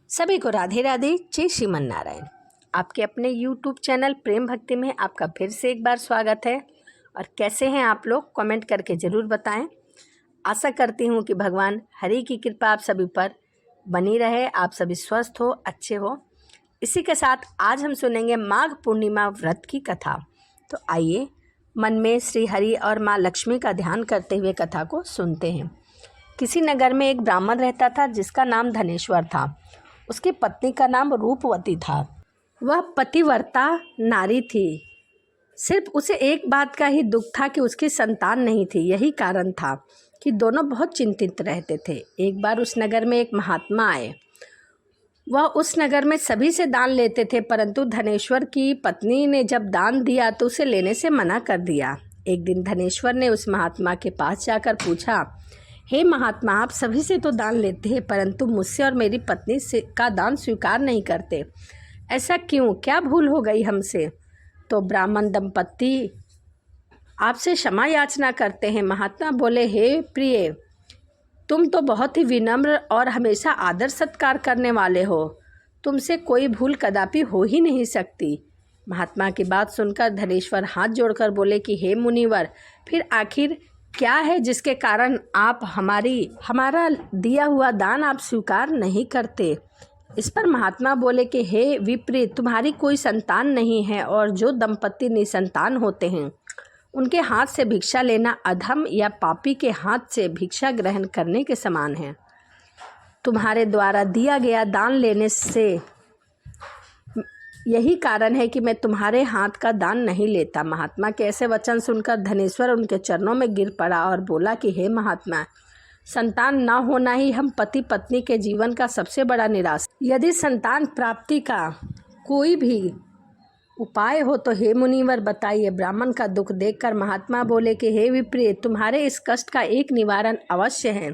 सभी को राधे राधे, जय श्रीमन नारायण। आपके अपने YouTube चैनल प्रेम भक्ति में आपका फिर से एक बार स्वागत है। और कैसे हैं आप लोग, कमेंट करके ज़रूर बताएं। आशा करती हूँ कि भगवान हरि की कृपा आप सभी पर बनी रहे, आप सभी स्वस्थ हो, अच्छे हो। इसी के साथ आज हम सुनेंगे माघ पूर्णिमा व्रत की कथा। तो आइए मन में श्री हरि और माँ लक्ष्मी का ध्यान करते हुए कथा को सुनते हैं। किसी नगर में एक ब्राह्मण रहता था जिसका नाम धनेश्वर था। उसकी पत्नी का नाम रूपवती था। वह पतिव्रता नारी थी। सिर्फ उसे एक बात का ही दुख था कि उसकी संतान नहीं थी। यही कारण था कि दोनों बहुत चिंतित रहते थे। एक बार उस नगर में एक महात्मा आए। वह उस नगर में सभी से दान लेते थे, परंतु धनेश्वर की पत्नी ने जब दान दिया तो उसे लेने से मना कर दिया। एक दिन धनेश्वर ने उस महात्मा के पास जाकर पूछा, हे महात्मा, आप सभी से तो दान लेते हैं, परंतु मुझसे और मेरी पत्नी से का दान स्वीकार नहीं करते। ऐसा क्यों? क्या भूल हो गई हमसे? तो ब्राह्मण दंपत्ति आपसे क्षमा याचना करते हैं। महात्मा बोले, हे प्रिय, तुम तो बहुत ही विनम्र और हमेशा आदर सत्कार करने वाले हो। तुमसे कोई भूल कदापि हो ही नहीं सकती। महात्मा की बात सुनकर धनेश्वर हाथ जोड़कर बोले कि हे मुनिवर, फिर आखिर क्या है जिसके कारण आप हमारा दिया हुआ दान आप स्वीकार नहीं करते? इस पर महात्मा बोले कि हे विप्रिय, तुम्हारी कोई संतान नहीं है और जो दंपत्ति निसंतान होते हैं उनके हाथ से भिक्षा लेना अधम या पापी के हाथ से भिक्षा ग्रहण करने के समान है। तुम्हारे द्वारा दिया गया दान लेने से यही कारण है कि मैं तुम्हारे हाथ का दान नहीं लेता। महात्मा के ऐसे वचन सुनकर धनेश्वर उनके चरणों में गिर पड़ा और बोला कि हे महात्मा, संतान न होना ही हम पति पत्नी के जीवन का सबसे बड़ा निराश। यदि संतान प्राप्ति का कोई भी उपाय हो तो हे मुनिवर बताइए। ब्राह्मण का दुख देखकर महात्मा बोले कि हे विप्रिय, तुम्हारे इस कष्ट का एक निवारण अवश्य है।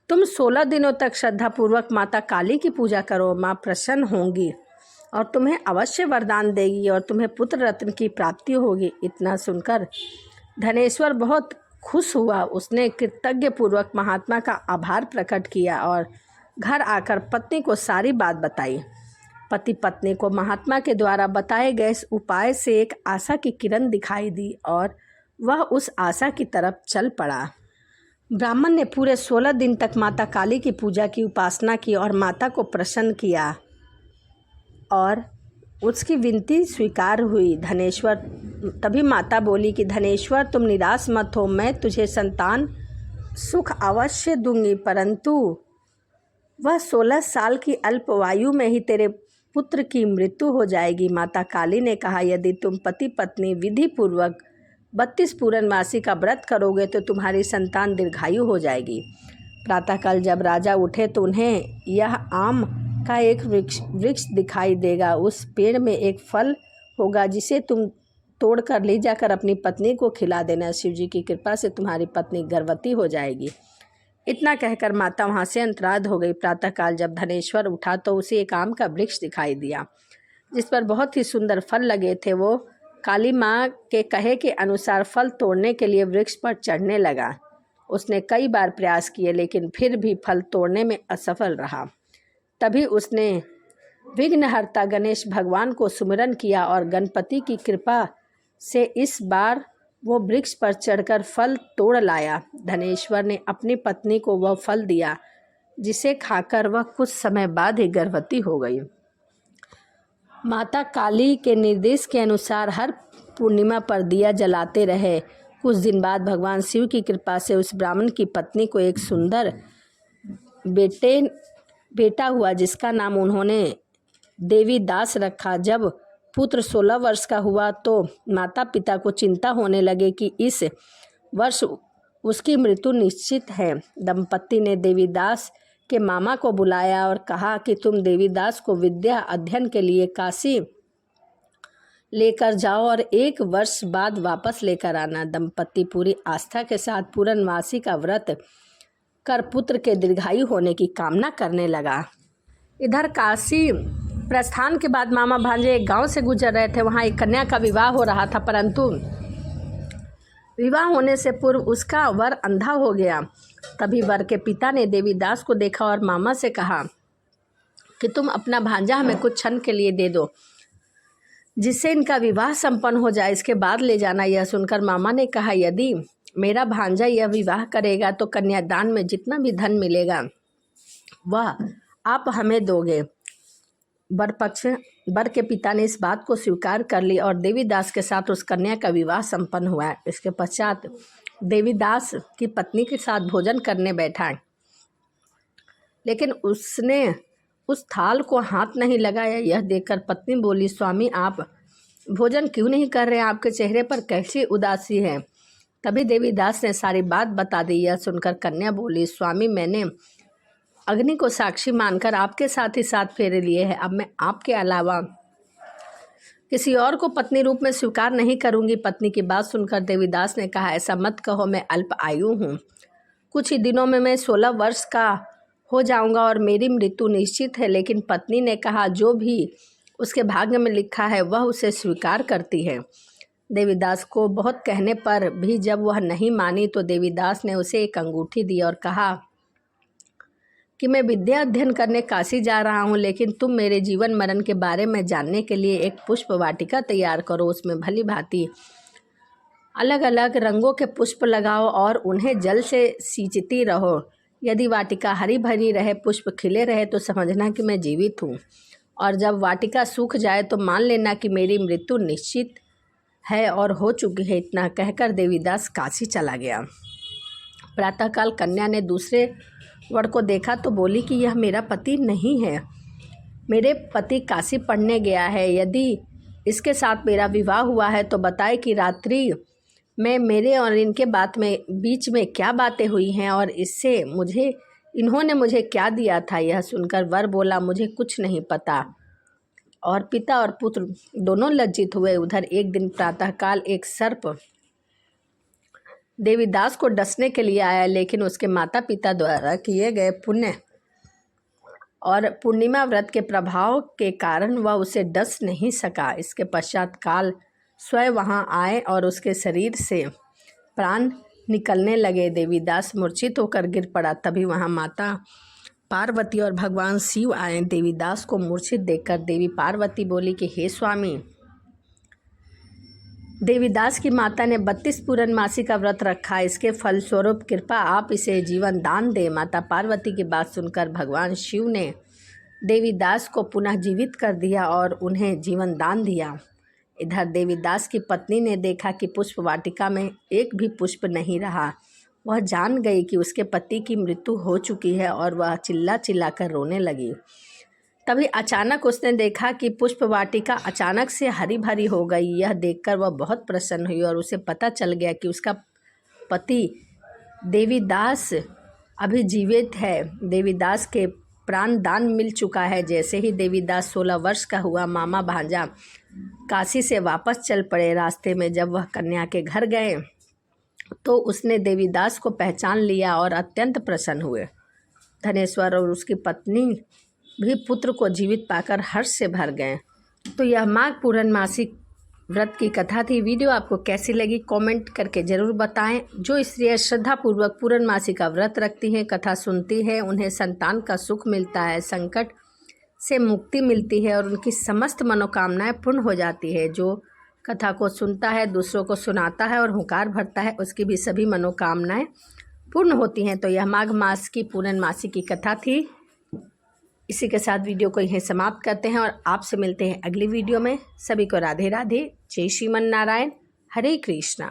तुम 16 दिनों तक श्रद्धापूर्वक माता काली की पूजा करो। माँ प्रसन्न होंगी और तुम्हें अवश्य वरदान देगी और तुम्हें पुत्र रत्न की प्राप्ति होगी। इतना सुनकर धनेश्वर बहुत खुश हुआ। उसने कृतज्ञ पूर्वक महात्मा का आभार प्रकट किया और घर आकर पत्नी को सारी बात बताई। पति पत्नी को महात्मा के द्वारा बताए गए इस उपाय से एक आशा की किरण दिखाई दी और वह उस आशा की तरफ चल पड़ा। ब्राह्मण ने पूरे 16 दिन तक माता काली की पूजा की, उपासना की और माता को प्रसन्न किया और उसकी विनती स्वीकार हुई। तभी माता बोली कि धनेश्वर, तुम निराश मत हो, मैं तुझे संतान सुख अवश्य दूंगी, परंतु वह 16 साल की अल्पवायु में ही तेरे पुत्र की मृत्यु हो जाएगी। माता काली ने कहा, यदि तुम पति पत्नी विधि पूर्वक 32 पूर्णमासी का व्रत करोगे तो तुम्हारी संतान दीर्घायु हो जाएगी। प्रातःकाल जब राजा उठे तो उन्हें यह आम का एक वृक्ष दिखाई देगा। उस पेड़ में एक फल होगा जिसे तुम तोड़कर ले जाकर अपनी पत्नी को खिला देना। शिव जी की कृपा से तुम्हारी पत्नी गर्भवती हो जाएगी। इतना कहकर माता वहाँ से अंतराध हो गई। प्रातःकाल जब धनेश्वर उठा तो उसे एक आम का वृक्ष दिखाई दिया जिस पर बहुत ही सुंदर फल लगे थे। वो काली माँ के कहे के अनुसार फल तोड़ने के लिए वृक्ष पर चढ़ने लगा। उसने कई बार प्रयास किए लेकिन फिर भी फल तोड़ने में असफल रहा। तभी उसने विघ्नहर्ता गणेश भगवान को सुमिरन किया और गणपति की कृपा से इस बार वो वृक्ष पर चढ़कर फल तोड़ लाया। धनेश्वर ने अपनी पत्नी को वह फल दिया जिसे खाकर वह कुछ समय बाद ही गर्भवती हो गई। माता काली के निर्देश के अनुसार हर पूर्णिमा पर दिया जलाते रहे। कुछ दिन बाद भगवान शिव की कृपा से उस ब्राह्मण की पत्नी को एक सुंदर बेटा हुआ जिसका नाम उन्होंने देवी दास रखा। जब पुत्र 16 वर्ष का हुआ तो माता पिता को चिंता होने लगे कि इस वर्ष उसकी मृत्यु निश्चित है। दंपत्ति ने देवीदास के मामा को बुलाया और कहा कि तुम देवीदास को विद्या अध्ययन के लिए काशी लेकर जाओ और 1 वर्ष बाद वापस लेकर आना। दंपत्ति पूरी आस्था के साथ पूर्णमासी का व्रत कर पुत्र के दीर्घायु होने की कामना करने लगा। इधर काशी प्रस्थान के बाद मामा भांजे एक गांव से गुजर रहे थे। वहां एक कन्या का विवाह हो रहा था, परंतु विवाह होने से पूर्व उसका वर अंधा हो गया। तभी वर के पिता ने देवीदास को देखा और मामा से कहा कि तुम अपना भांजा हमें कुछ क्षण के लिए दे दो, जिससे इनका विवाह संपन्न हो जाए, इसके बाद ले जाना। यह सुनकर मामा ने कहा, यदि मेरा भांजा यह विवाह करेगा तो कन्यादान में जितना भी धन मिलेगा वह आप हमें दोगे। वर के पिता ने इस बात को स्वीकार कर ली और देवीदास के साथ उस कन्या का विवाह संपन्न हुआ। इसके पश्चात देवीदास की पत्नी के साथ भोजन करने बैठा, लेकिन उसने उस थाल को हाथ नहीं लगाया। यह देखकर पत्नी बोली, स्वामी आप भोजन क्यों नहीं कर रहे हैं? आपके चेहरे पर कैसी उदासी है? तभी देवीदास ने सारी बात बता दी। यह सुनकर कन्या बोली, स्वामी मैंने अग्नि को साक्षी मानकर आपके साथ ही साथ फेरे लिए हैं। अब मैं आपके अलावा किसी और को पत्नी रूप में स्वीकार नहीं करूंगी। पत्नी की बात सुनकर देवीदास ने कहा, ऐसा मत कहो, मैं अल्प आयु हूँ। कुछ ही दिनों में मैं 16 वर्ष का हो जाऊंगा और मेरी मृत्यु निश्चित है। लेकिन पत्नी ने कहा, जो भी उसके भाग्य में लिखा है वह उसे स्वीकार करती है। देवीदास को बहुत कहने पर भी जब वह नहीं मानी तो देवीदास ने उसे एक अंगूठी दी और कहा कि मैं विद्या अध्ययन करने काशी जा रहा हूँ, लेकिन तुम मेरे जीवन मरण के बारे में जानने के लिए एक पुष्प वाटिका तैयार करो। उसमें भली भांति अलग अलग रंगों के पुष्प लगाओ और उन्हें जल से सींचती रहो। यदि वाटिका हरी भरी रहे, पुष्प खिले रहे तो समझना कि मैं जीवित हूँ, और जब वाटिका सूख जाए तो मान लेना कि मेरी मृत्यु निश्चित है और हो चुकी है। इतना कहकर देवीदास काशी चला गया। प्रातःकाल कन्या ने दूसरे वर को देखा तो बोली कि यह मेरा पति नहीं है, मेरे पति काशी पढ़ने गया है। यदि इसके साथ मेरा विवाह हुआ है तो बताए कि रात्रि में मेरे और इनके बीच में क्या बातें हुई हैं और इससे इन्होंने मुझे क्या दिया था। यह सुनकर वर बोला, मुझे कुछ नहीं पता। और पिता और पुत्र दोनों लज्जित हुए। उधर एक दिन प्रातःकाल एक सर्प देवीदास को डसने के लिए आया, लेकिन उसके माता पिता द्वारा किए गए पुण्य और पूर्णिमा व्रत के प्रभाव के कारण वह उसे डस नहीं सका। इसके पश्चात काल स्वयं वहां आए और उसके शरीर से प्राण निकलने लगे। देवीदास मूर्छित होकर गिर पड़ा। तभी वहां माता पार्वती और भगवान शिव आए। देवीदास को मूर्छित देखकर देवी पार्वती बोली कि हे स्वामी, देवीदास की माता ने 32 पूर्णमासी का व्रत रखा, इसके फलस्वरूप कृपा आप इसे जीवन दान दे। माता पार्वती की बात सुनकर भगवान शिव ने देवीदास को पुनः जीवित कर दिया और उन्हें जीवन दान दिया। इधर देवीदास की पत्नी ने देखा कि पुष्प वाटिका में एक भी पुष्प नहीं रहा। वह जान गई कि उसके पति की मृत्यु हो चुकी है और वह चिल्ला चिल्लाकर रोने लगी। तभी अचानक उसने देखा कि पुष्प वाटिका अचानक से हरी भरी हो गई। यह देखकर वह बहुत प्रसन्न हुई और उसे पता चल गया कि उसका पति देवीदास अभी जीवित है। देवीदास के प्राण दान मिल चुका है। जैसे ही देवीदास 16 वर्ष का हुआ, मामा भांजा काशी से वापस चल पड़े। रास्ते में जब वह कन्या के घर गए तो उसने देवीदास को पहचान लिया और अत्यंत प्रसन्न हुए। धनेश्वर और उसकी पत्नी भी पुत्र को जीवित पाकर हर्ष से भर गए। तो यह माघ पूर्णमासी व्रत की कथा थी। वीडियो आपको कैसी लगी कमेंट करके ज़रूर बताएं। जो स्त्रियां श्रद्धापूर्वक पूर्णमासी का व्रत रखती हैं, कथा सुनती है, उन्हें संतान का सुख मिलता है, संकट से मुक्ति मिलती है और उनकी समस्त मनोकामनाएं पूर्ण हो जाती है। जो कथा को सुनता है, दूसरों को सुनाता है और हुंकार भरता है, उसकी भी सभी मनोकामनाएं पूर्ण होती हैं। तो यह माघ मास की पूर्णमासी की कथा थी। इसी के साथ वीडियो को यहीं समाप्त करते हैं और आपसे मिलते हैं अगली वीडियो में। सभी को राधे राधे। जय श्रीमन नारायण। हरे कृष्णा।